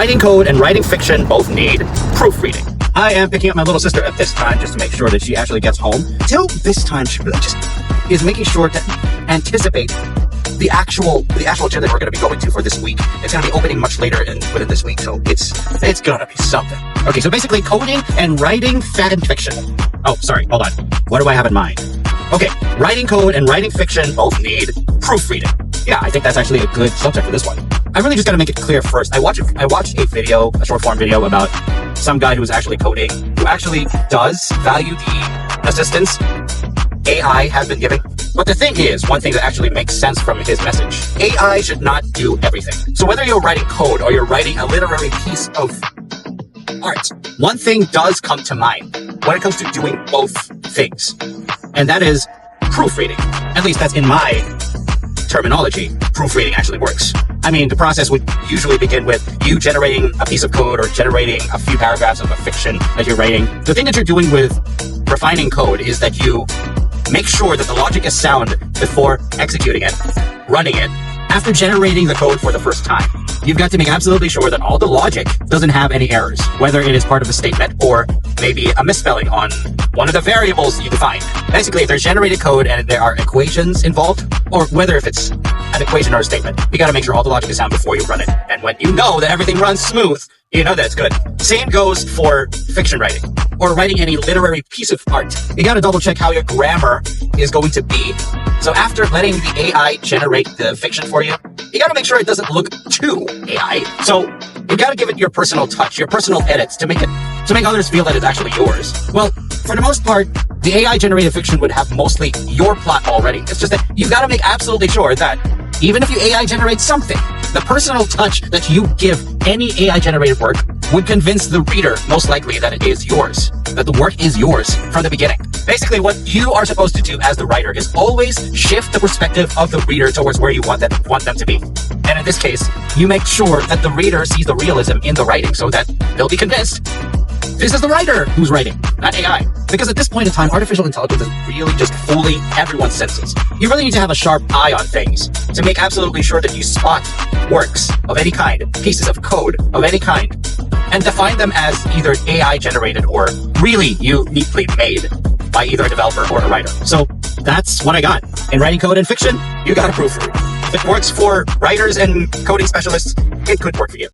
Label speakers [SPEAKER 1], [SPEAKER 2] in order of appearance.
[SPEAKER 1] Writing code and writing fiction both need proofreading. I am picking up my little sister at this time just to make sure that she actually gets home. Till this time, she really just is making sure to anticipate the actual agenda we're going to be going to for this week. It's going to be opening much later within this week, so it's going to be something. Okay, so basically coding and writing fan fiction. Oh, sorry, hold on. What do I have in mind? Okay, writing code and writing fiction both need proofreading. Yeah, I think that's actually a good subject for this one. I really just got to make it clear first. I watched a short form video about some guy who's actually coding, who actually does value the assistance AI has been giving. But the thing is, one thing that actually makes sense from his message, AI should not do everything. So whether you're writing code or you're writing a literary piece of art, one thing does come to mind when it comes to doing both things, and that is proofreading. At least that's in my terminology. Proofreading actually works. I mean, the process would usually begin with you generating a piece of code or generating a few paragraphs of a fiction that you're writing. The thing that you're doing with refining code is that you make sure that the logic is sound before executing it, running it. After generating the code for the first time, you've got to make absolutely sure that all the logic doesn't have any errors, whether it is part of a statement or maybe a misspelling on one of the variables you defined. Basically, if there's generated code and there are equations involved, or whether if it's an equation or a statement, you got to make sure all the logic is sound before you run it. And when you know that everything runs smooth, you know that it's good. Same goes for fiction writing or writing any literary piece of art. You got to double check how your grammar is going to be. So after letting the AI generate the fiction for you, you got to make sure it doesn't look too AI. So you got to give it your personal touch, your personal edits to make others feel that it's actually yours. Well, for the most part, the AI generated fiction would have mostly your plot already. It's just that you've got to make absolutely sure that even if you AI generate something, the personal touch that you give any AI generated work would convince the reader most likely that it is yours, that the work is yours from the beginning. Basically, what you are supposed to do as the writer is always shift the perspective of the reader towards where you want them to be. And in this case, you make sure that the reader sees the realism in the writing so that they'll be convinced this is the writer who's writing, not AI. Because at this point in time, artificial intelligence is really just fooling everyone's senses. You really need to have a sharp eye on things to make absolutely sure that you spot works of any kind, pieces of code of any kind, and define them as either AI generated or really uniquely made by either a developer or a writer. So that's what I got. In writing code and fiction, you got to proofread. If it works for writers and coding specialists, it could work for you.